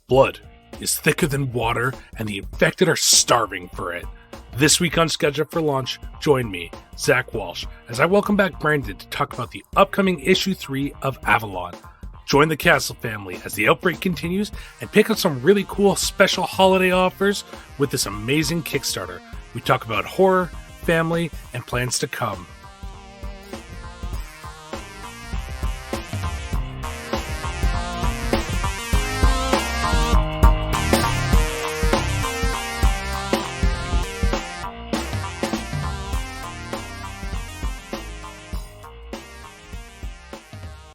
Blood is thicker than water, and the infected are starving for it. This week on Schedule for Launch, join me, Zach Walsh, as I welcome back Brandon to talk about the upcoming issue 3 of Avalon. Join the Castle family as the outbreak continues and pick up some really cool special holiday offers with this amazing Kickstarter. We talk about horror, family, and plans to come.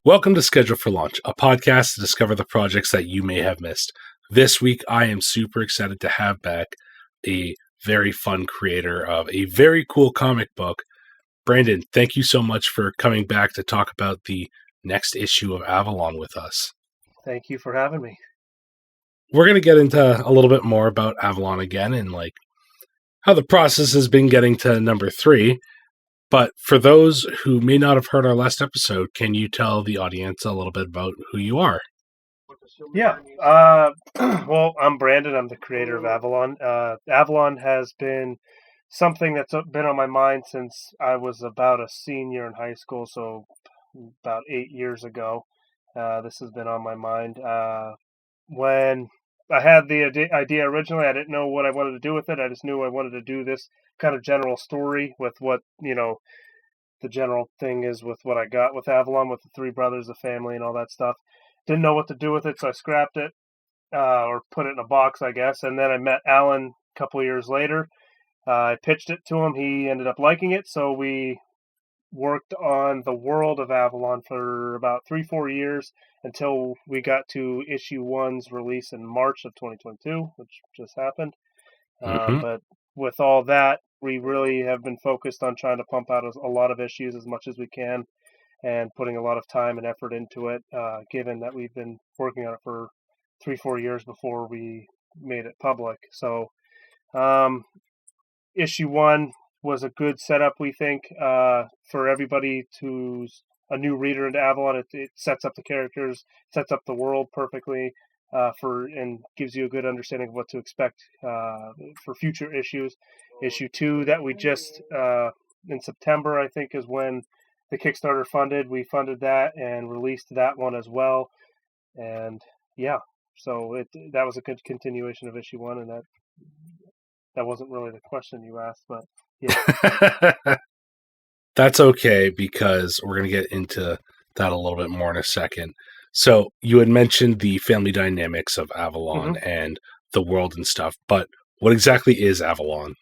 Welcome to Schedule for Launch, a podcast to discover the projects that you may have missed. This week, I am super excited to have back a very fun creator of a very cool comic book. Brandon, thank you so much for coming back to talk about the next issue of Avalon with us. Thank you for having me. We're going to get into a little bit more about Avalon again and how the process has been getting to number 3. But for those who may not have heard our last episode, can you tell the audience a little bit about who you are? Yeah. Well, I'm Brandon. I'm the creator of Avalon. Avalon has been something that's been on my mind since I was about a senior in high school, so about 8 years ago. This has been on my mind. When I had the idea originally, I didn't know what I wanted to do with it. I just knew I wanted to do this kind of general story with what, the general thing is with what I got with Avalon, with the 3 brothers, the family, and all that stuff. Didn't know what to do with it, so I scrapped it, or put it in a box, I guess. And then I met Alan a couple of years later. I pitched it to him. He ended up liking it, so we worked on the world of Avalon for about 3-4 years until we got to issue 1's release in March of 2022, which just happened. But with all that, we really have been focused on trying to pump out a lot of issues as much as we can and putting a lot of time and effort into it, given that we've been working on it for 3-4 years before we made it public. So issue 1 was a good setup, we think, for everybody who's a new reader into Avalon. It sets up the characters, sets up the world perfectly, and gives you a good understanding of what to expect for future issues. Issue 2 that we just in September, I think, is when the Kickstarter funded. We funded that and released that one as well. And yeah, so that was a good continuation of issue 1, and that wasn't really the question you asked, but yeah. That's okay, because we're going to get into that a little bit more in a second. So you had mentioned the family dynamics of Avalon and the world and stuff, but what exactly is Avalon?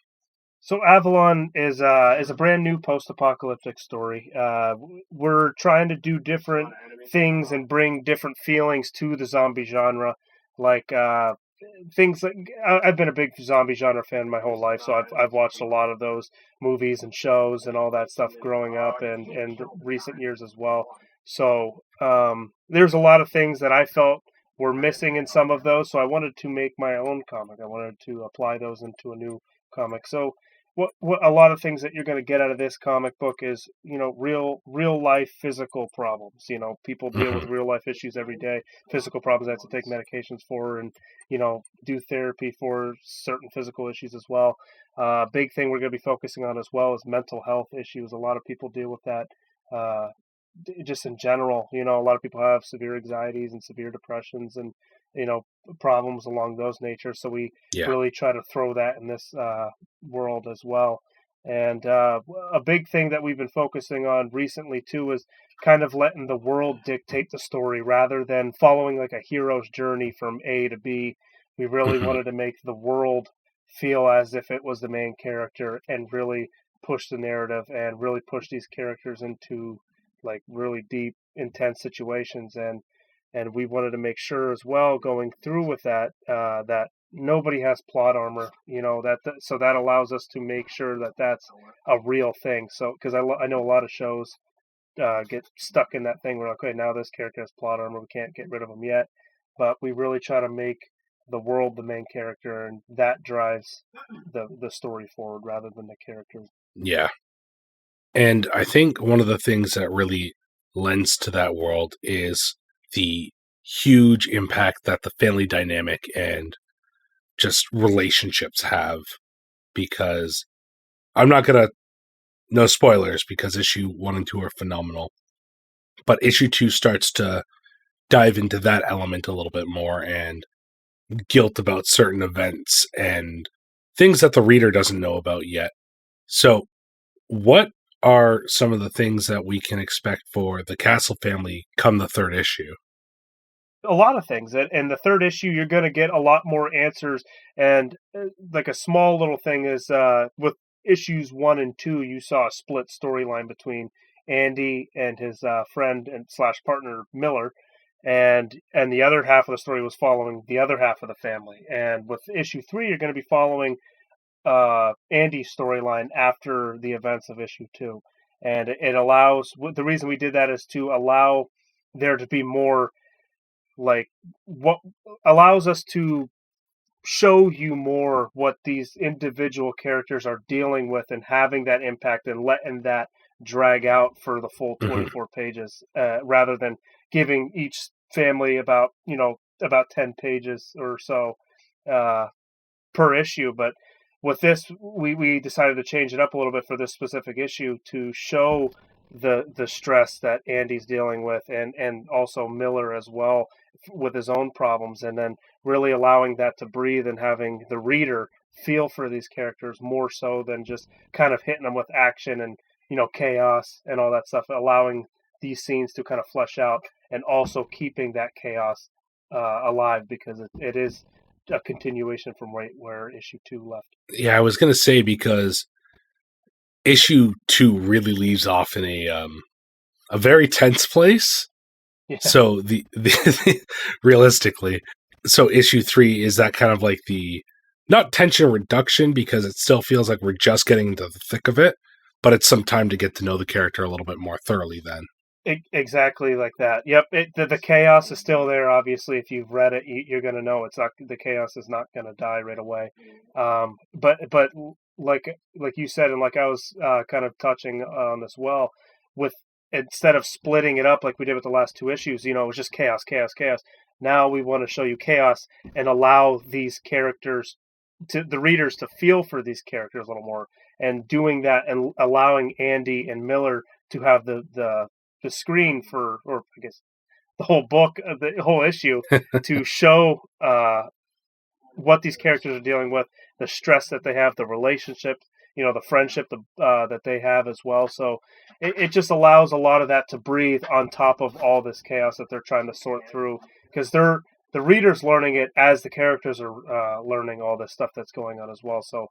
So Avalon is a brand new post-apocalyptic story. We're trying to do different things and bring different feelings to the zombie genre, things like I've been a big zombie genre fan my whole life, so I've watched a lot of those movies and shows and all that stuff growing up and recent years as well. So there's a lot of things that I felt were missing in some of those, so I wanted to make my own comic. I wanted to apply those into a new comic. So what a lot of things that you're going to get out of this comic book is, real life physical problems. People deal with real life issues every day, physical problems they have to take medications for, and do therapy for certain physical issues as well. Big thing we're going to be focusing on as well is mental health issues. A lot of people deal with that just in general. A lot of people have severe anxieties and severe depressions and problems along those nature. So we really try to throw that in this world as well. And a big thing that we've been focusing on recently too is kind of letting the world dictate the story rather than following like a hero's journey from A to B. We really wanted to make the world feel as if it was the main character and really push the narrative and really push these characters into like really deep, intense situations. And we wanted to make sure as well, going through with that, that nobody has plot armor, so that allows us to make sure that that's a real thing. So, because I know a lot of shows get stuck in that thing where, okay, now this character has plot armor, we can't get rid of them yet. But we really try to make the world the main character, and that drives the story forward rather than the characters. Yeah. And I think one of the things that really lends to that world is the huge impact that the family dynamic and just relationships have, because I'm not going to, no spoilers, because issue 1 and 2 are phenomenal, but issue 2 starts to dive into that element a little bit more, and guilt about certain events and things that the reader doesn't know about yet. So, what are some of the things that we can expect for the Castle family come the third issue? A lot of things. And the third issue, you're going to get a lot more answers. And like a small little thing is with issues 1 and 2, you saw a split storyline between Andy and his friend and slash partner Miller, and the other half of the story was following the other half of the family. And with issue 3, you're going to be following Andy's storyline after the events of issue 2, and it allows. The reason we did that is to allow there to be more, like, what allows us to show you more what these individual characters are dealing with and having that impact and letting that drag out for the full Mhm. 24 pages, rather than giving each family about 10 pages or so uh, per issue. But with this, we decided to change it up a little bit for this specific issue to show the stress that Andy's dealing with, and also Miller as well with his own problems, and then really allowing that to breathe and having the reader feel for these characters more so than just kind of hitting them with action and chaos and all that stuff, allowing these scenes to kind of flesh out and also keeping that chaos alive, because it is a continuation from right where issue 2 left. Yeah, I was going to say, because issue 2 really leaves off in a very tense place. Yeah. So the realistically, so issue 3 is that kind of like the, not tension reduction, because it still feels like we're just getting into the thick of it, but it's some time to get to know the character a little bit more thoroughly then. Exactly like that. Yep. The chaos is still there. Obviously, if you've read it, you're going to know it's not, the chaos is not going to die right away. But like you said, and like I was kind of touching on as well, with, instead of splitting it up like we did with the last 2 issues, it was just chaos, chaos, chaos. Now we want to show you chaos and allow these characters, to the readers, to feel for these characters a little more, and doing that and allowing Andy and Miller to have the screen for, or I guess the whole book, the whole issue, to show what these characters are dealing with, the stress that they have, the relationship, the friendship that they have as well. So it just allows a lot of that to breathe on top of all this chaos that they're trying to sort through, because the readers learning it as the characters are learning all this stuff that's going on as well. So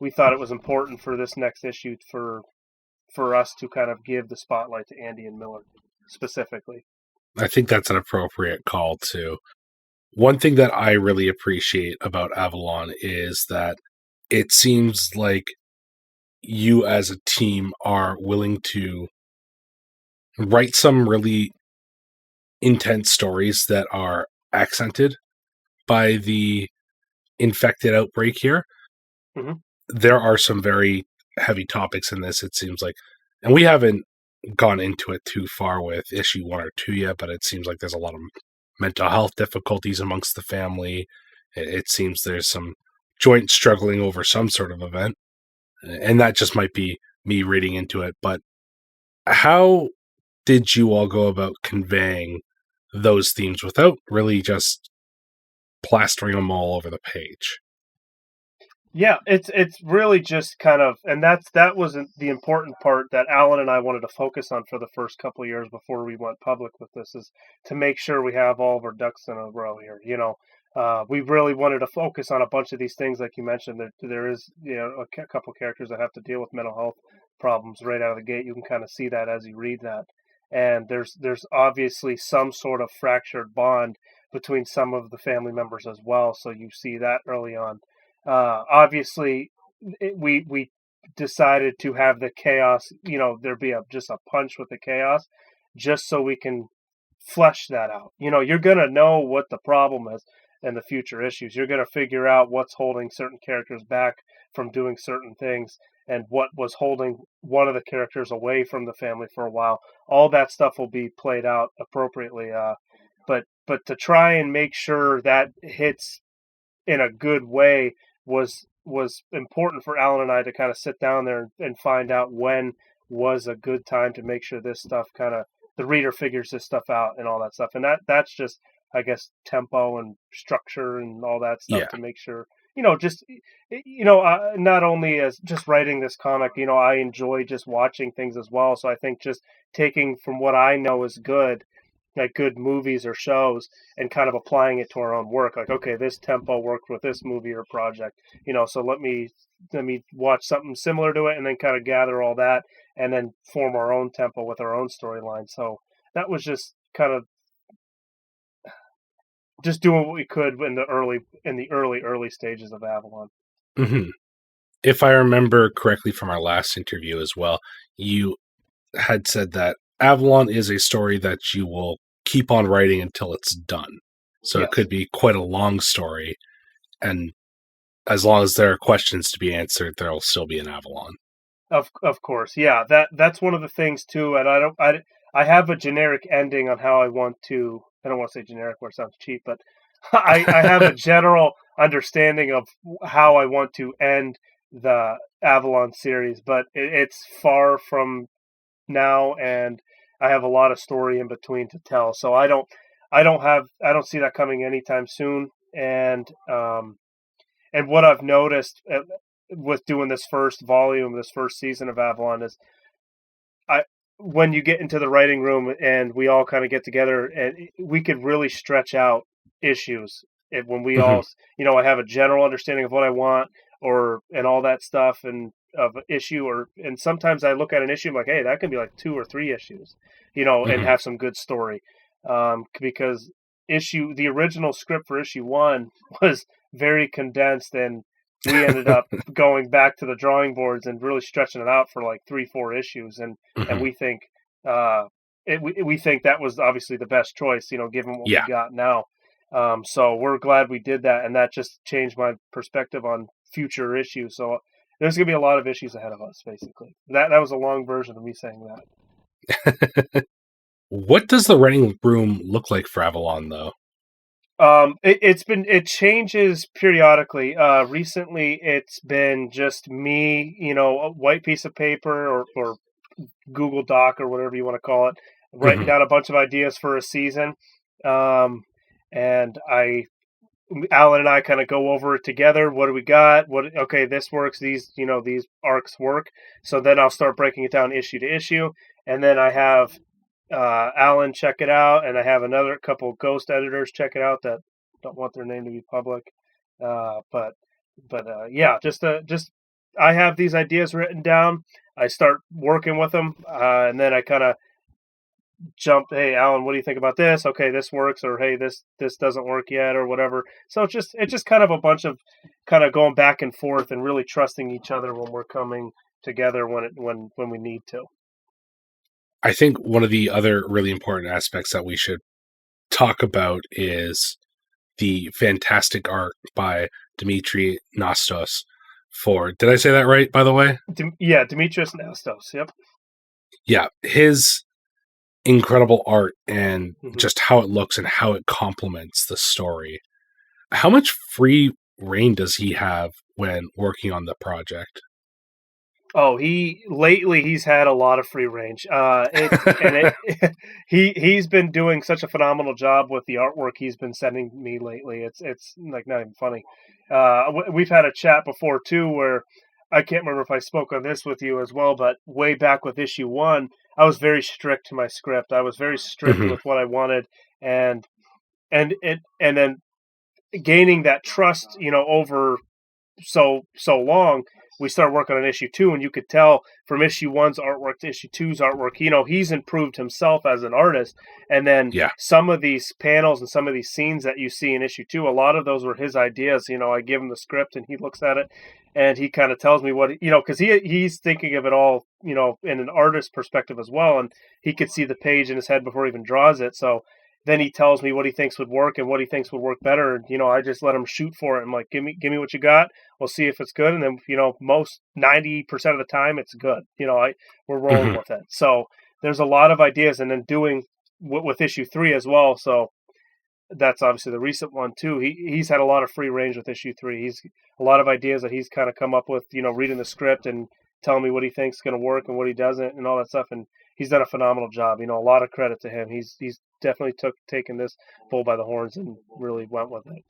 we thought it was important for this next issue for us to kind of give the spotlight to Andy and Miller specifically. I think that's an appropriate call too. One thing that I really appreciate about Avalon is that it seems like you as a team are willing to write some really intense stories that are accented by the infected outbreak here. Mm-hmm. There are some very heavy topics in this, it seems like, and we haven't gone into it too far with issue 1 or 2 yet, but it seems like there's a lot of mental health difficulties amongst the family. It seems there's some joint struggling over some sort of event, and that just might be me reading into it. But how did you all go about conveying those themes without really just plastering them all over the page? Yeah, it's really just kind of, and that was the important part that Alan and I wanted to focus on for the first couple of years before we went public with this, is to make sure we have all of our ducks in a row here. We really wanted to focus on a bunch of these things, like you mentioned. There is a couple of characters that have to deal with mental health problems right out of the gate. You can kind of see that as you read that, and there's obviously some sort of fractured bond between some of the family members as well. So you see that early on. Obviously, we decided to have the chaos. There be just a punch with the chaos, just so we can flesh that out. You're gonna know what the problem is in the future issues. You're gonna figure out what's holding certain characters back from doing certain things, and what was holding one of the characters away from the family for a while. All that stuff will be played out appropriately but to try and make sure that hits in a good way was important for Alan and I to kind of sit down there and find out when was a good time to make sure this stuff kind of the reader figures this stuff out and all that stuff. And that's just, I guess, tempo and structure and all that stuff Yeah. to make sure, just, not only as just writing this comic, I enjoy just watching things as well. So I think just taking from what I know is good, like good movies or shows, and kind of applying it to our own work. Like, okay, this tempo worked with this movie or project, so let me watch something similar to it and then kind of gather all that and then form our own tempo with our own storyline. So that was just kind of just doing what we could in the early stages of Avalon. Hmm. If I remember correctly from our last interview as well, you had said that Avalon is a story that you will keep on writing until it's done. So it Yes. could be quite a long story, and as long as there are questions to be answered, there will still be an Avalon. Of course, yeah. That's one of the things too, and I have a generic ending on how I want to. I don't want to say generic where it sounds cheap, but I have a general understanding of how I want to end the Avalon series, but it's far from now, and I have a lot of story in between to tell. So I don't see that coming anytime soon, and what I've noticed with doing this first volume, this first season of Avalon is I when you get into the writing room and we all kind of get together and we could really stretch out issues when we Hmm. all, I have a general understanding of what I want and all that stuff and of an issue and sometimes I look at an issue I'm like, hey, that can be like 2 or 3 issues, and Hmm. have some good story. Because the original script for issue 1 was very condensed, and we ended up going back to the drawing boards and really stretching it out for like 3-4 issues, and Hmm. we think uh, we think that was obviously the best choice, given what we Yeah. got now. So we're glad we did that, and that just changed my perspective on future issues. So there's gonna be a lot of issues ahead of us. Basically, that was a long version of me saying that. What does the writing room look like for Avalon, though? It changes periodically. Recently it's been just me, a white piece of paper or Google Doc or whatever you want to call it, writing Hmm. down a bunch of ideas for a season. Um, and Alan and I kind of go over it together. What do we got? Okay, this works. These arcs work. So then I'll start breaking it down issue to issue. And then I have Alan check it out, and I have another couple ghost editors check it out that don't want their name to be public. But yeah, just I have these ideas written down. I start working with them, and then I kind of jump. Hey, Alan, what do you think about this? Okay, this works, or hey, this doesn't work yet, or whatever. So it's just kind of a bunch of kind of going back and forth and really trusting each other when we're coming together when we need to. I think one of the other really important aspects that we should talk about is the fantastic art by Dmitry Nastos for, did I say that right, by the way? Yeah, Demetrius Nastos. Yep. Yeah, his incredible art and Hmm. just how it looks and how it complements the story. How much free reign does he have when working on the project? Oh, he's had a lot of free range. He's been doing such a phenomenal job with the artwork he's been sending me lately. It's like not even funny. We've had a chat before too, where I can't remember if I spoke on this with you as well, but way back with issue 1, I was very strict to my script. I was very strict Hmm. with what I wanted, and then gaining that trust, over so long, we started working on issue 2, and you could tell from issue 1's artwork to issue 2's artwork, he's improved himself as an artist. And then Yeah. some of these panels and some of these scenes that you see in issue 2, a lot of those were his ideas. I give him the script and he looks at it and he kind of tells me what, because he's thinking of it all, in an artist perspective as well, and he could see the page in his head before he even draws it. So then he tells me what he thinks would work and what he thinks would work better. And, I just let him shoot for it. I'm like, give me what you got. We'll see if it's good. And then, most 90% of the time it's good. We're rolling Hmm. with it. So there's a lot of ideas, and then doing with issue 3 as well. So that's obviously the recent one too. He's had a lot of free range with issue 3. He's a lot of ideas that he's kind of come up with, reading the script and telling me what he thinks is going to work and what he doesn't and all that stuff. And he's done a phenomenal job. A lot of credit to him. He's definitely taken this bull by the horns and really went with it.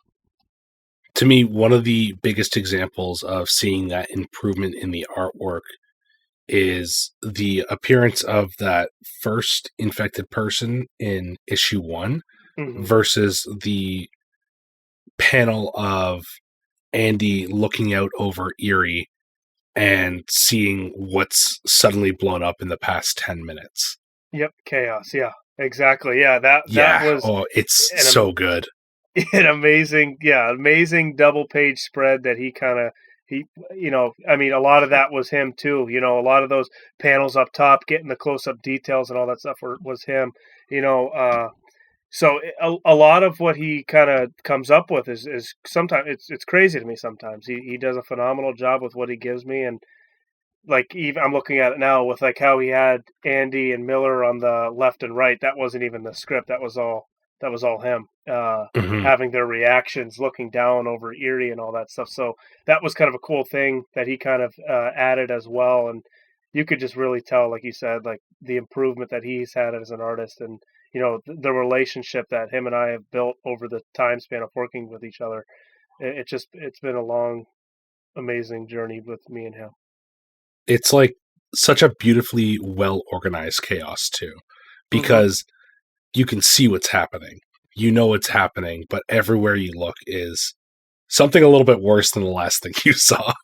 To me, one of the biggest examples of seeing that improvement in the artwork is the appearance of that first infected person in issue 1 versus the panel of Andy looking out over Erie and seeing what's suddenly blown up in the past 10 minutes. Yep, chaos. Yeah, exactly. Yeah, that was it's so good. An amazing double page spread that he a lot of that was him too. A lot of those panels up top, getting the close up details and all that stuff was him. So a lot of what he kind of comes up with is sometimes it's crazy to me. Sometimes he does a phenomenal job with what he gives me, and like even I'm looking at it now with like how he had Andy and Miller on the left and right. That wasn't even the script. That was all him having their reactions, looking down over Erie and all that stuff. So that was kind of a cool thing that he kind of added as well, and you could just really tell, like you said, like the improvement that he's had as an artist, and the relationship that him and I have built over the time span of working with each other. It's been a long, amazing journey with me and him. It's like such a beautifully well organized chaos too, because you can see what's happening. What's happening, but everywhere you look is something a little bit worse than the last thing you saw.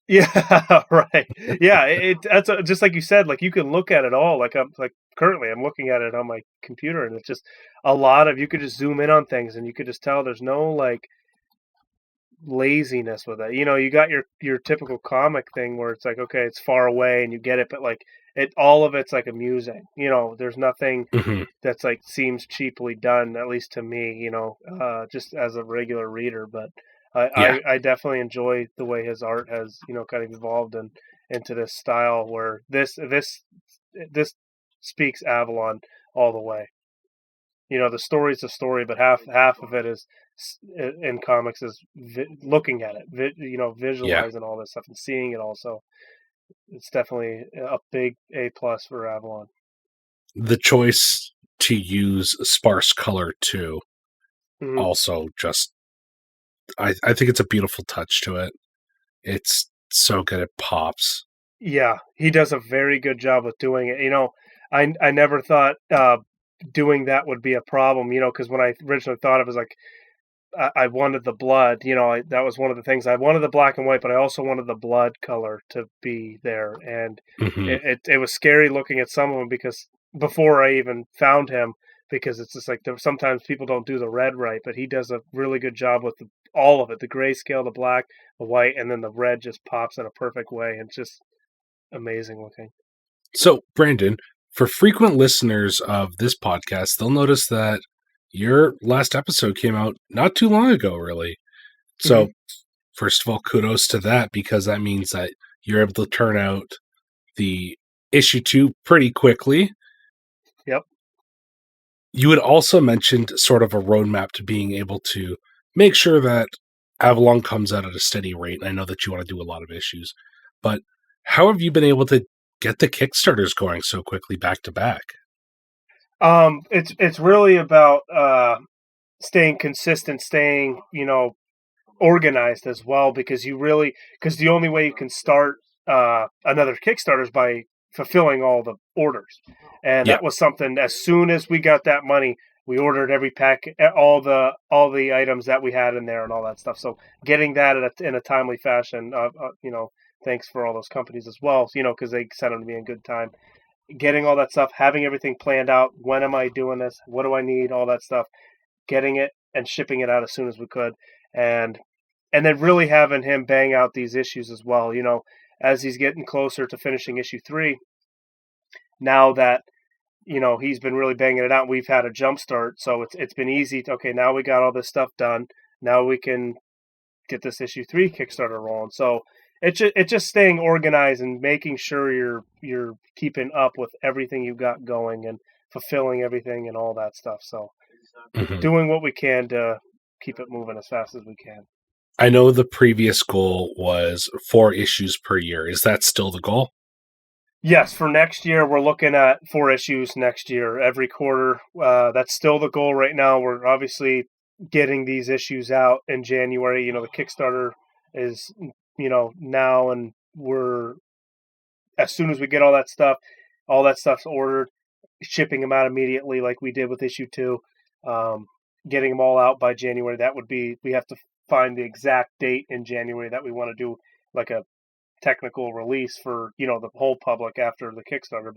Yeah, right. Yeah, that's just like you said. Like you can look at it all. Like currently I'm looking at it on my computer, and it's just a lot of, you could just zoom in on things, and you could just tell there's no like laziness with it. You got your typical comic thing where it's like, okay, it's far away and you get it, but like all of it's like amusing. There's nothing that's like seems cheaply done, at least to me. Just as a regular reader, but. I definitely enjoy the way his art has, kind of evolved into this style where this speaks Avalon all the way. The story's a story, but half of it is in comics is looking at it, visualizing all this stuff and seeing it all. So it's definitely a big A+ for Avalon. The choice to use sparse color too, also just. I think it's a beautiful touch to it. It's so good, it pops. Yeah, he does a very good job with doing it. I never thought doing that would be a problem, because when I originally thought of it, was like, I wanted the blood, that was one of the things. I wanted the black and white, but I also wanted the blood color to be there. And it was scary looking at some of them, because before I even found him, because it's just like sometimes people don't do the red right, but he does a really good job with all of it, the grayscale, the black, the white, and then the red just pops in a perfect way, and just amazing looking. So, Brandon, for frequent listeners of this podcast, they'll notice that your last episode came out not too long ago, really. So, first of all, kudos to that, because that means that you're able to turn out the issue 2 pretty quickly. Yep. You had also mentioned sort of a roadmap to being able to make sure that Avalon comes out at a steady rate. And I know that you want to do a lot of issues, but how have you been able to get the Kickstarters going so quickly back to back? It's really about staying consistent, staying organized as well, because the only way you can start another Kickstarter is by fulfilling all the orders, and that was something. As soon as we got that money, we ordered every pack, all the items that we had in there and all that stuff. So getting that in a timely fashion, thanks for all those companies as well, because they sent them to me in good time. Getting all that stuff, having everything planned out. When am I doing this? What do I need? All that stuff. Getting it and shipping it out as soon as we could, and then really having him bang out these issues as well. As he's getting closer to finishing issue 3, now that he's been really banging it out, we've had a jump start, so it's been easy. Okay, now we got all this stuff done. Now we can get this issue 3 Kickstarter rolling. So it's just staying organized and making sure you're keeping up with everything you've got going and fulfilling everything and all that stuff. So doing what we can to keep it moving as fast as we can. I know the previous goal was 4 issues per year. Is that still the goal? Yes, for next year, we're looking at 4 issues next year, every quarter. That's still the goal right now. We're obviously getting these issues out in January. You know, the Kickstarter is, now, and we're, as soon as we get all that stuff's ordered, shipping them out immediately like we did with issue 2, getting them all out by January. We have to find the exact date in January that we want to do like a technical release for the whole public after the Kickstarter,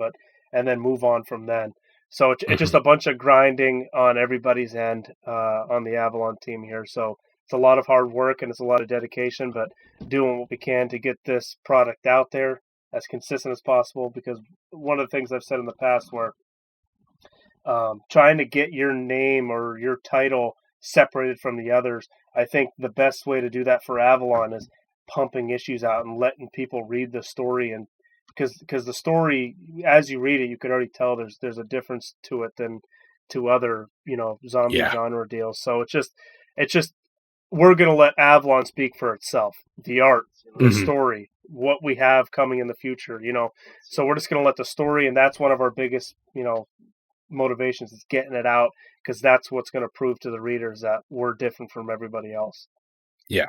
and then move on from then. So it's just a bunch of grinding on everybody's end on the Avalon team here. So it's a lot of hard work and it's a lot of dedication, but doing what we can to get this product out there as consistent as possible. Because one of the things I've said in the past, where trying to get your name or your title separated from the others, I think the best way to do that for Avalon is pumping issues out and letting people read the story. And because the story, as you read it, you could already tell there's a difference to it than to other zombie genre deals. So it's just we're going to let Avalon speak for itself. The art, the story, what we have coming in the future, so we're just going to let the story, and that's one of our biggest motivations, is getting it out, because that's what's going to prove to the readers that we're different from everybody else. Yeah.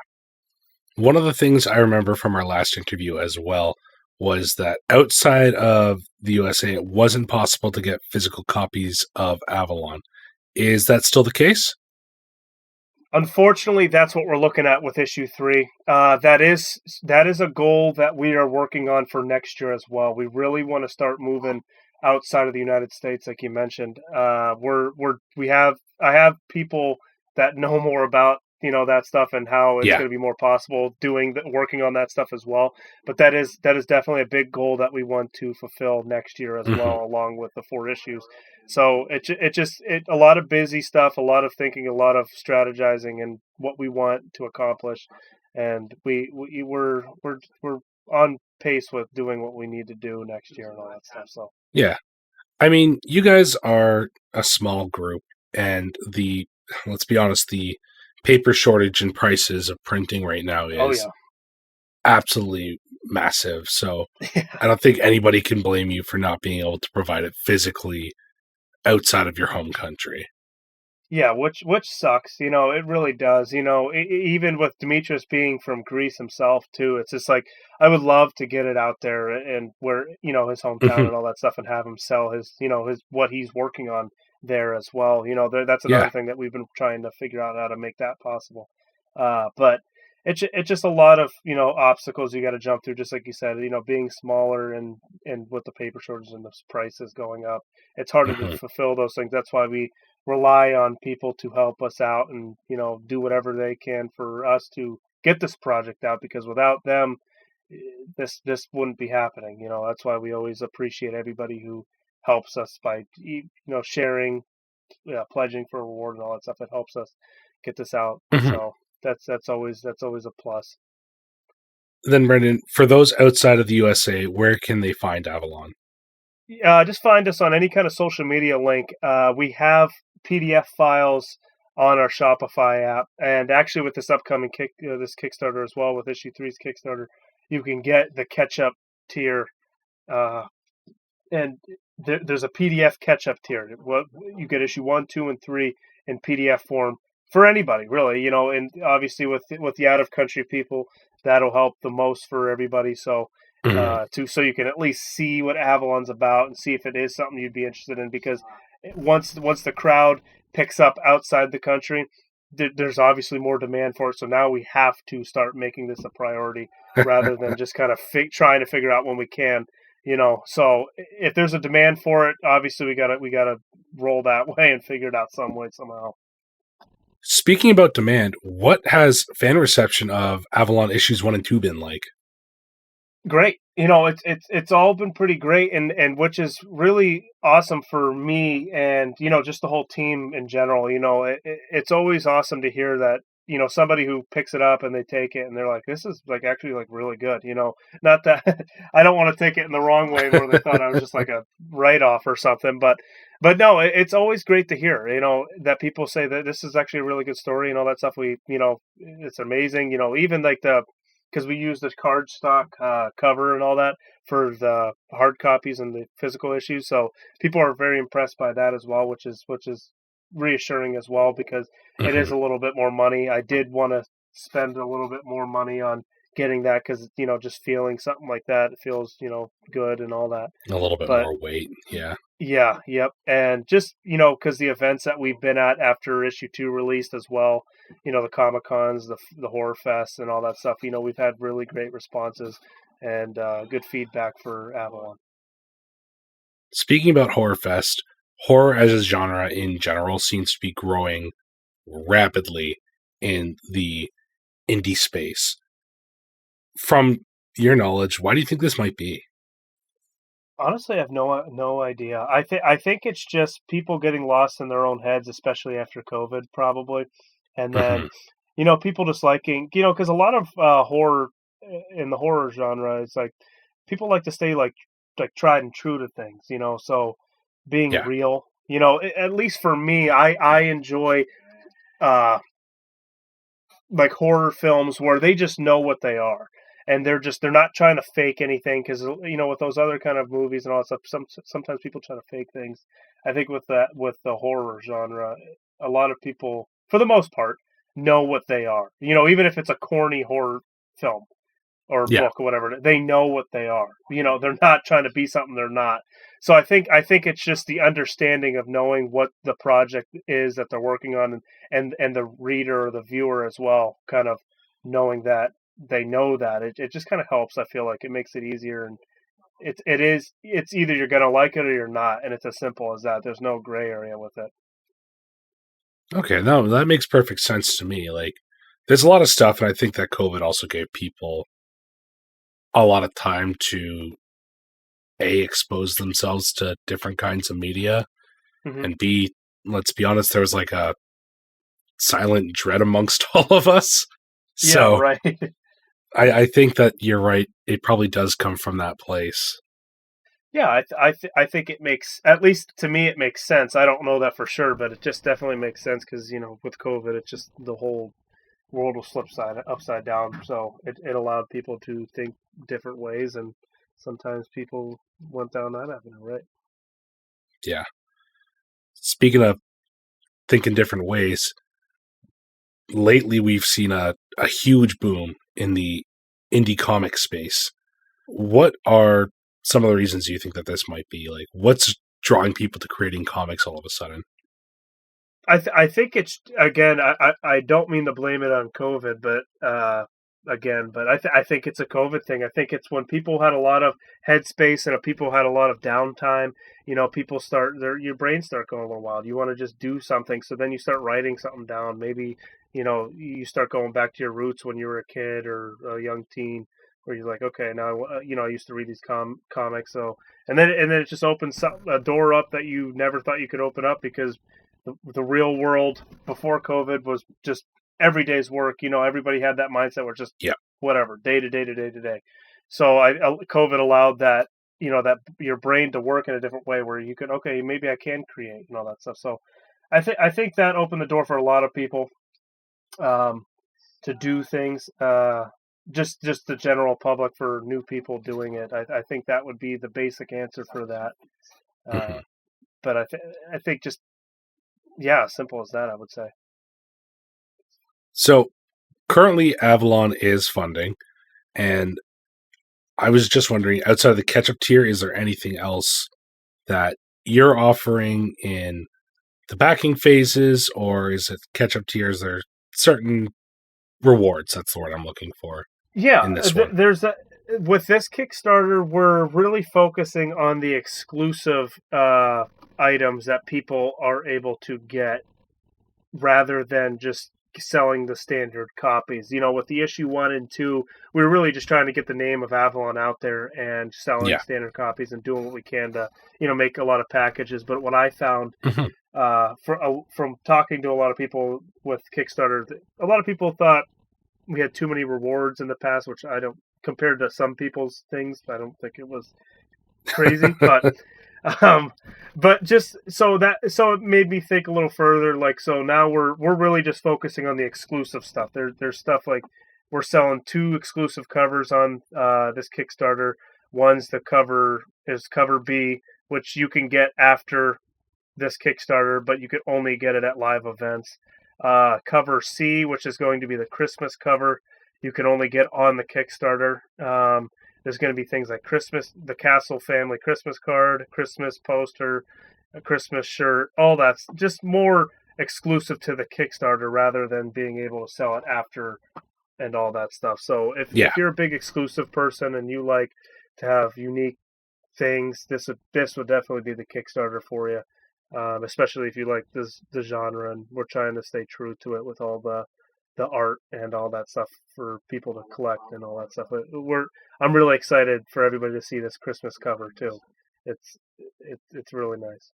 One of the things I remember from our last interview as well was that outside of the USA, it wasn't possible to get physical copies of Avalon. Is that still the case? Unfortunately, that's what we're looking at with issue 3. That is a goal that we are working on for next year as well. We really want to start moving outside of the United States, like you mentioned. I have people that know more about that stuff and how it's going to be more possible working on that stuff as well. But that is definitely a big goal that we want to fulfill next year as well, along with the 4 issues. So it a lot of busy stuff, a lot of thinking, a lot of strategizing, and what we want to accomplish. And we're on pace with doing what we need to do next year and all that stuff. So yeah, I mean, you guys are a small group, and let's be honest, the paper shortage and prices of printing right now is absolutely massive. So I don't think anybody can blame you for not being able to provide it physically outside of your home country. Yeah, which sucks. It really does. Even with Demetrius being from Greece himself too, it's just like, I would love to get it out there and where his hometown and all that stuff, and have him sell his what he's working on there as well. That's another thing that we've been trying to figure out, how to make that possible. But it's just a lot of obstacles you got to jump through, just like you said. Being smaller and with the paper shortage and the prices going up, it's harder to fulfill those things. That's why we rely on people to help us out and do whatever they can for us to get this project out, because without them, this wouldn't be happening. That's why we always appreciate everybody who helps us by sharing, pledging for a reward and all that stuff. That helps us get this out. So that's always a plus. Then, Brendan, for those outside of the USA, where can they find Avalon? Just find us on any kind of social media link. We have PDF files on our Shopify app, and actually with this upcoming this Kickstarter as well, with issue 3's Kickstarter, you can get the catch-up tier, and there's a PDF catch-up tier. You get issue 1, 2, and 3 in PDF form for anybody, really. And obviously with the out-of-country people, that'll help the most for everybody. So so you can at least see what Avalon's about and see if it is something you'd be interested in, because once the crowd picks up outside the country, there's obviously more demand for it. So now we have to start making this a priority rather than just kind of trying to figure out when we can. So if there's a demand for it, obviously we gotta roll that way and figure it out some way, somehow. Speaking about demand, what has fan reception of Avalon issues 1 and 2 been like? Great. It's all been pretty great, and which is really awesome for me and just the whole team in general. It's always awesome to hear that somebody who picks it up and they take it and they're like, this is like actually like really good. Not that I don't want to take it in the wrong way where they thought I was just like a write off or something, but no, it's always great to hear, that people say that this is actually a really good story and all that stuff. It's amazing, even like because we use the cardstock cover and all that for the hard copies and the physical issues. So people are very impressed by that as well, which is reassuring as well, because it is a little bit more money. I did want to spend a little bit more money on getting that because, just feeling something like that, it feels, good and all that. A little bit more weight. Yeah. Yeah. Yep. And just, because the events that we've been at after issue 2 released as well, the Comic Cons, the Horror Fest and all that stuff, we've had really great responses and good feedback for Avalon. Speaking about Horror Fest, horror as a genre in general seems to be growing rapidly in the indie space. From your knowledge, why do you think this might be? Honestly, I have no idea. I think it's just people getting lost in their own heads, especially after COVID, probably, and then people just liking because a lot of horror in the horror genre is like people like to stay like tried and true to things, so being real, at least for me, I enjoy like horror films where they just know what they are. And they're not trying to fake anything because with those other kind of movies and all that stuff, sometimes people try to fake things. I think with the horror genre, a lot of people, for the most part, know what they are. Even if it's a corny horror film or book or whatever, they know what they are. They're not trying to be something they're not. So I think it's just the understanding of knowing what the project is that they're working on, and the reader or the viewer as well, kind of knowing that they know that it just kind of helps. I feel like it makes it easier, and it's either you're gonna like it or you're not, and it's as simple as that. There's no gray area with it. Okay, no, that makes perfect sense to me. Like, there's a lot of stuff, and I think that COVID also gave people a lot of time to expose themselves to different kinds of media, and B, let's be honest, there was like a silent dread amongst all of us. So, right. I think that you're right. It probably does come from that place. Yeah, I think it makes, at least to me, it makes sense. I don't know that for sure, but it just definitely makes sense because, with COVID, it's just the whole world was flipped upside down. So it allowed people to think different ways, and sometimes people went down that avenue, right? Yeah. Speaking of thinking different ways, lately we've seen a huge boom in the indie comic space. What are some of the reasons you think that this might be? Like, what's drawing people to creating comics all of a sudden? I think it's, again, I don't mean to blame it on COVID, but I think it's a COVID thing. I think it's when people had a lot of headspace and people had a lot of downtime. People your brains start going a little wild. You want to just do something, so then you start writing something down. Maybe you start going back to your roots when you were a kid or a young teen, where you're like, okay, now I used to read these comics, so and then it just opens a door up that you never thought you could open up, because the real world before COVID was just every day's work. Everybody had that mindset where just whatever, day to day to day to day. So COVID allowed that, that your brain to work in a different way where you could, okay, maybe I can create and all that stuff. So I think that opened the door for a lot of people to do things. Just the general public, for new people doing it. I think that would be the basic answer for that. But I think just, simple as that, I would say. So currently Avalon is funding, and I was just wondering, outside of the catch-up tier, is there anything else that you're offering in the backing phases, or is it catch-up tiers? There are certain rewards, that's the word I'm looking for. Yeah, in this one. With this Kickstarter, we're really focusing on the exclusive items that people are able to get, rather than just selling the standard copies. With the issue 1 and 2, we were really just trying to get the name of Avalon out there and selling Yeah. standard copies and doing what we can to, make a lot of packages. But what I found Mhm. from talking to a lot of people with Kickstarter, a lot of people thought we had too many rewards in the past, which I don't, compared to some people's things, I don't think it was crazy, but um just so it made me think a little further. Like, so now we're really just focusing on the exclusive stuff. There's stuff like we're selling 2 exclusive covers on this Kickstarter. One's the cover is cover B, which you can get after this Kickstarter, but you could only get it at live events. Cover C, which is going to be the Christmas cover, you can only get on the Kickstarter. There's going to be things like the Castle family Christmas card, Christmas poster, a Christmas shirt, all that's just more exclusive to the Kickstarter rather than being able to sell it after and all that stuff. So Yeah. if you're a big exclusive person and you like to have unique things, this would definitely be the Kickstarter for you. Especially if you like the genre, and we're trying to stay true to it with all the art and all that stuff for people to collect and all that stuff. I'm really excited for everybody to see this Christmas cover too. It's really nice.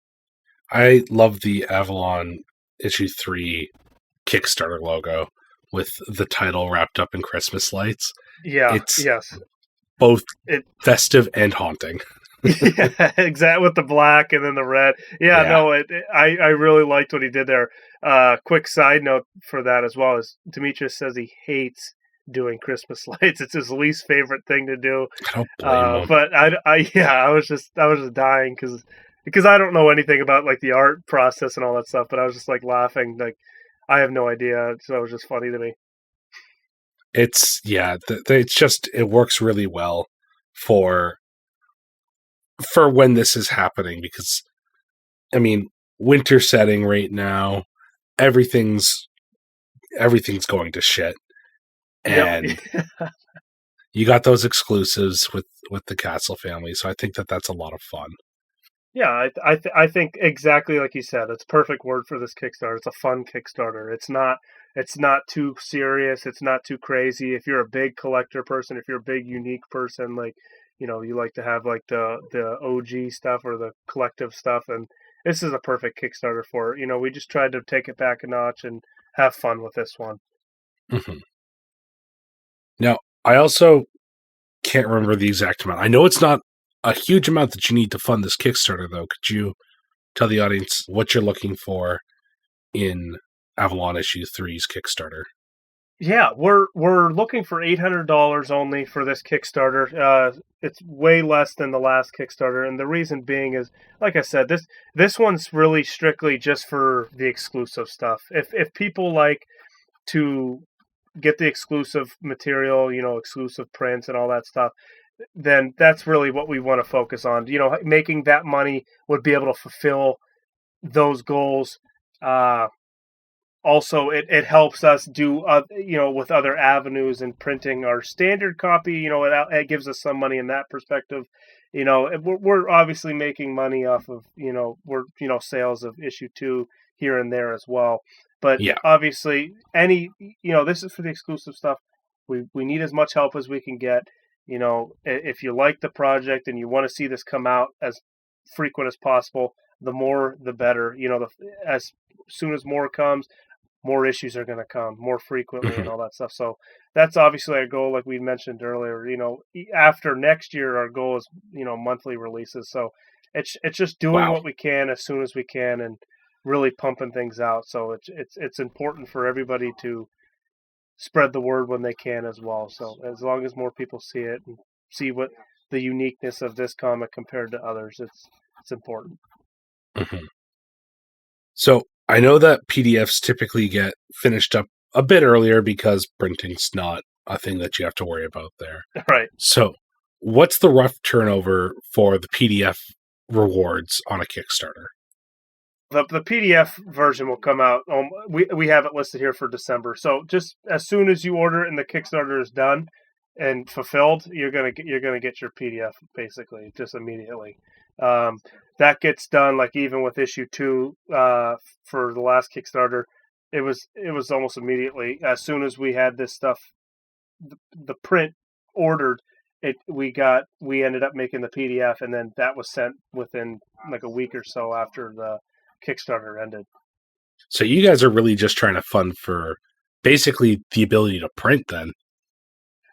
I love the Avalon issue 3 Kickstarter logo with the title wrapped up in Christmas lights. Yeah. It's yes. both festive and haunting. Yeah, exactly, with the black and then the red. Yeah. No, I really liked what he did there. Quick side note for that as well is Demetrius says he hates doing Christmas lights. It's his least favorite thing to do. I don't blame him. But I was just dying because I don't know anything about like the art process and all that stuff. But I was just like laughing, like I have no idea. So it was just funny to me. It's it works really well for when this is happening, because I mean, winter setting right now, everything's going to shit, and Yep. you got those exclusives with the Castle family, so I think that's a lot of fun. Yeah, I think exactly like you said. It's a perfect word for this Kickstarter. It's a fun Kickstarter. It's not too serious. It's not too crazy. If you're a big collector person, if you're a big unique person, like you like to have like the OG stuff or the collective stuff, and this is a perfect Kickstarter for it. We just tried to take it back a notch and have fun with this one. Mm-hmm. Now, I also can't remember the exact amount. I know it's not a huge amount that you need to fund this Kickstarter, though. Could you tell the audience what you're looking for in Avalon issue 3's Kickstarter? Yeah, we're looking for $800 only for this Kickstarter. It's way less than the last Kickstarter, and the reason being is, like I said, this one's really strictly just for the exclusive stuff. If people like to get the exclusive material, exclusive prints and all that stuff, then that's really what we want to focus on. Making that money would be able to fulfill those goals. Also, it helps us do with other avenues and printing our standard copy. It gives us some money in that perspective. We're obviously making money off of sales of issue 2 here and there as well. But obviously, this is for the exclusive stuff. We need as much help as we can get. If you like the project and you want to see this come out as frequent as possible, the more the better. As soon as more comes, more issues are going to come more frequently and all that stuff. So that's obviously our goal. Like we mentioned earlier, after next year, our goal is, monthly releases. So it's just doing what we can as soon as we can and really pumping things out. So it's important for everybody to spread the word when they can as well. So as long as more people see it and see what the uniqueness of this comic compared to others, it's important. Mm-hmm. So I know that PDFs typically get finished up a bit earlier because printing's not a thing that you have to worry about there. Right. So what's the rough turnover for the PDF rewards on a Kickstarter? The PDF version will come out. We have it listed here for December. So just as soon as you order it and the Kickstarter is done and fulfilled, you're gonna get your PDF basically just immediately. That gets done like even with issue 2 for the last Kickstarter. it was almost immediately as soon as we had this stuff, the print ordered. We ended up making the PDF, and then that was sent within like a week or so after the Kickstarter ended. So you guys are really just trying to fund for basically the ability to print then.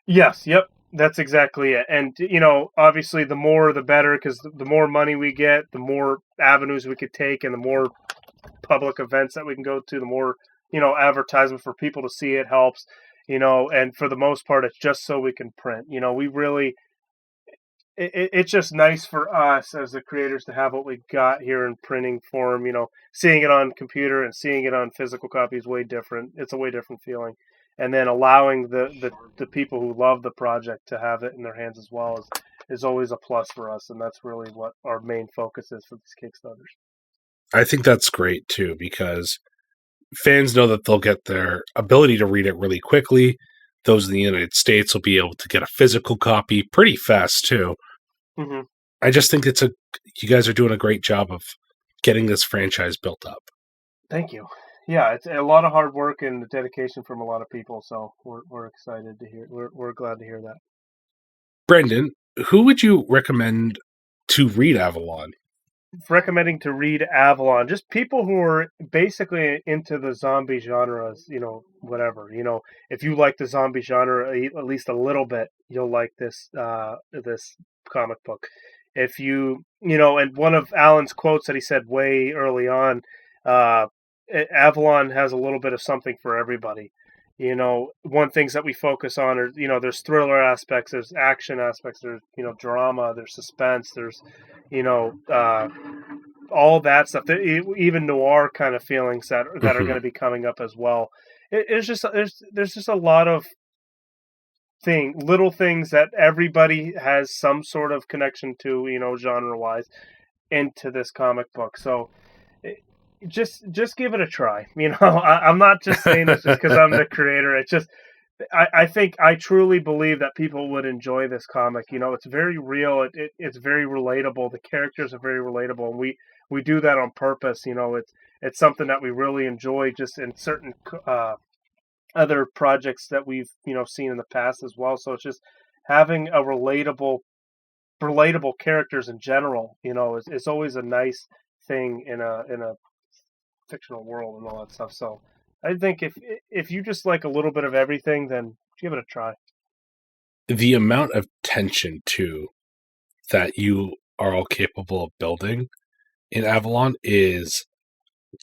Yes, yep, that's exactly it. And obviously, the more the better, because the more money we get, the more avenues we could take, and the more public events that we can go to, the more advertisement for people to see it helps. And for the most part, it's just so we can print. We really it's just nice for us as the creators to have what we got here in printing form. Seeing it on computer and seeing it on physical copy is way different. It's a way different feeling. And then allowing the people who love the project to have it in their hands as well is always a plus for us. And that's really what our main focus is for these Kickstarters. I think that's great too, because fans know that they'll get their ability to read it really quickly. Those in the United States will be able to get a physical copy pretty fast too. Mm-hmm. I just think you guys are doing a great job of getting this franchise built up. Thank you. Yeah, it's a lot of hard work and dedication from a lot of people. So we're excited to hear. We're glad to hear that. Brendan, who would you recommend to read Avalon? Recommending to read Avalon, just people who are basically into the zombie genres, whatever. If you like the zombie genre at least a little bit, you'll like this comic book. If and one of Alan's quotes that he said way early on, Avalon has a little bit of something for everybody. One things that we focus on are, there's thriller aspects, there's action aspects, there's, drama, there's suspense, there's, all that stuff, even noir kind of feelings that are going to be coming up as well. There's just a lot of little things that everybody has some sort of connection to, genre wise, into this comic book. So just give it a try. I'm not just saying this just because I'm the creator. It's just I think I truly believe that people would enjoy this comic. It's very real. It's very relatable. The characters are very relatable, and we do that on purpose. It's something that we really enjoy just in certain other projects that we've seen in the past as well. So it's just having a relatable characters in general. Is always a nice thing in a fictional world and all that stuff. So I think if you just like a little bit of everything, then give it a try. The amount of tension too that you are all capable of building in Avalon is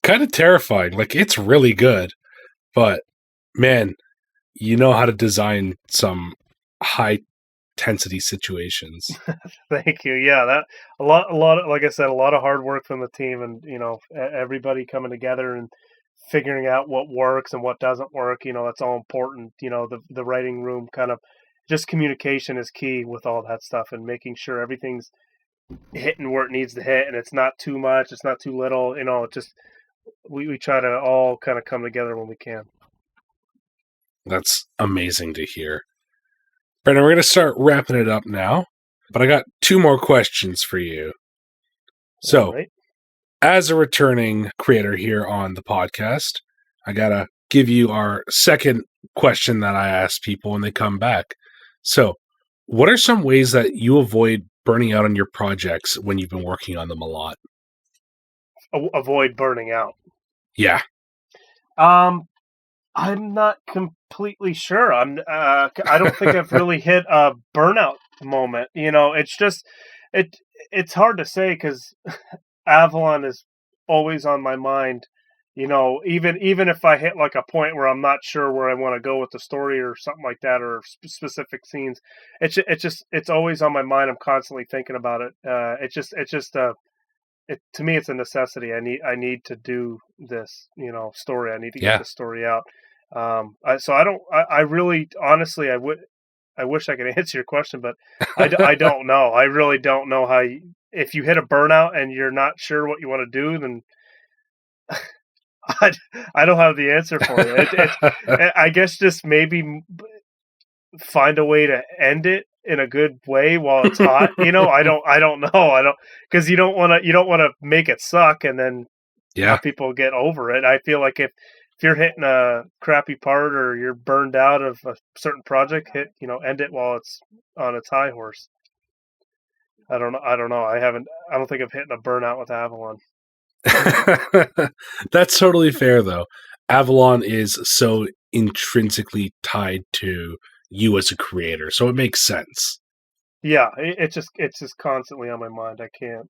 kind of terrifying. Like, it's really good, but man, you know how to design some high intensity situations. Thank you. Yeah, that a lot of, like I said, a lot of hard work from the team, and everybody coming together and figuring out what works and what doesn't work. That's all important. The writing room kind of just communication is key with all that stuff, and making sure everything's hitting where it needs to hit, and it's not too much, it's not too little. Just we try to all kind of come together when we can. That's amazing to hear. Brendan, we're going to start wrapping it up now, but I got 2 more questions for you. So, right. As a returning creator here on the podcast, I got to give you our second question that I ask people when they come back. So, what are some ways that you avoid burning out on your projects when you've been working on them a lot? Avoid burning out. Yeah. I'm not completely sure. I don't think I've really hit a burnout moment. It's just it's hard to say because Avalon is always on my mind. Even if I hit like a point where I'm not sure where I want to go with the story or something like that, or specific scenes, it's always on my mind. I'm constantly thinking about it. To me, it's a necessity. I need to do this, story. I need to get the story out. I really, honestly, I wish I could answer your question, but I don't know. I really don't know how. If you hit a burnout and you're not sure what you want to do, then I don't have the answer for you. I guess just maybe find a way to end it in a good way while it's hot. I don't know. Because you don't want to make it suck and then have people get over it. I feel like if you're hitting a crappy part or you're burned out of a certain project, end it while it's on its high horse. I don't know. I don't think I've hit a burnout with Avalon. That's totally fair, though. Avalon is so intrinsically tied to you as a creator, so it makes sense. Yeah, it's just constantly on my mind. I can't.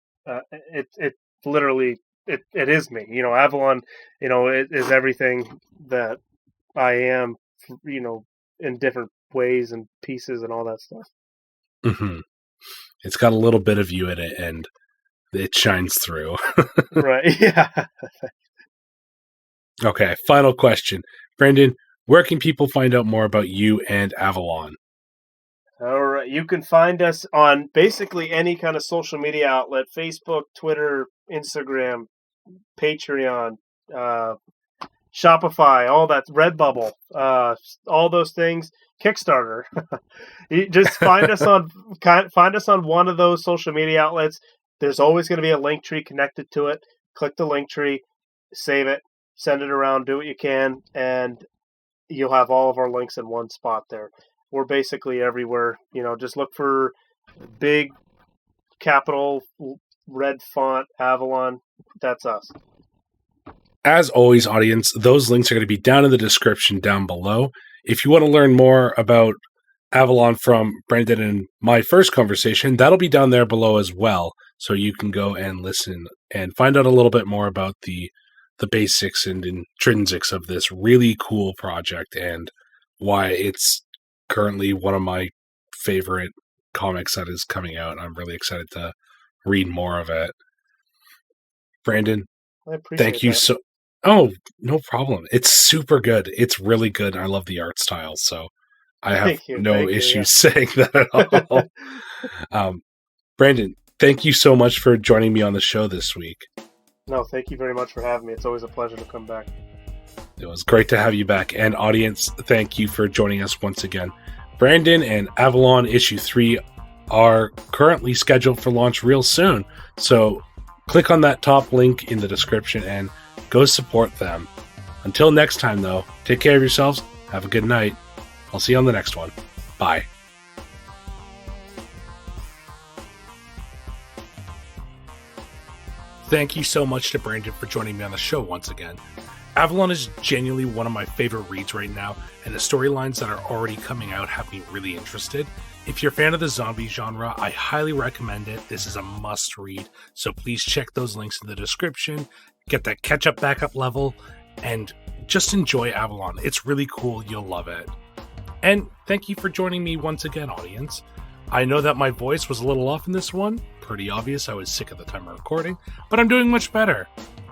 It literally it is me. Avalon. It is everything that I am. In different ways and pieces and all that stuff. Mm-hmm. It's got a little bit of you in it, and it shines through. Right. Yeah. Okay, final question. Brandon, where can people find out more about you and Avalon? All right. You can find us on basically any kind of social media outlet: Facebook, Twitter, Instagram, Patreon, Shopify, all that, Redbubble, all those things. Kickstarter. You just find us on one of those social media outlets. There's always going to be a link tree connected to it. Click the link tree, save it, send it around, do what you can, and you'll have all of our links in one spot there. We're basically everywhere. Just look for big capital red font Avalon. That's us. As always, audience, those links are going to be down in the description down below. If you want to learn more about Avalon from Brandon and my first conversation, that'll be down there below as well. So you can go and listen and find out a little bit more about the basics and intrinsics of this really cool project and why it's currently one of my favorite comics that is coming out. I'm really excited to read more of it. Brandon, thank you so. Oh, no problem. It's super good. It's really good. I love the art style, so I have no issues saying that at all. Brandon, thank you so much for joining me on the show this week. No, thank you very much for having me. It's always a pleasure to come back. It was great to have you back. And audience, thank you for joining us once again. Brandon and Avalon issue 3 are currently scheduled for launch real soon. So click on that top link in the description and go support them. Until next time, though, take care of yourselves. Have a good night. I'll see you on the next one. Bye. Thank you so much to Brandon for joining me on the show once again. Avalon is genuinely one of my favorite reads right now, and the storylines that are already coming out have me really interested. If you're a fan of the zombie genre, I highly recommend it. This is a must read, so please check those links in the description, get that catch-up backup level, and just enjoy Avalon. It's really cool. You'll love it. And thank you for joining me once again, audience. I know that my voice was a little off in this one. Pretty obvious. I was sick at the time of recording, but I'm doing much better.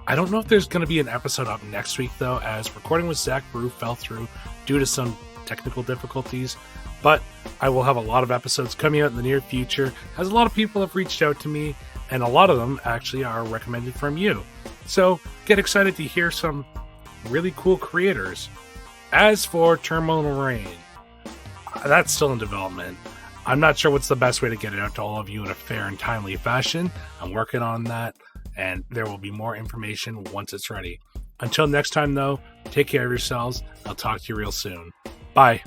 I don't know if there's going to be an episode up next week, though, as recording with Zach Brew fell through due to some technical difficulties, but I will have a lot of episodes coming out in the near future, as a lot of people have reached out to me, and a lot of them actually are recommended from you. So get excited to hear some really cool creators. As for Terminal Rain, that's still in development. I'm not sure what's the best way to get it out to all of you in a fair and timely fashion. I'm working on that, and there will be more information once it's ready. Until next time, though, take care of yourselves. I'll talk to you real soon. Bye.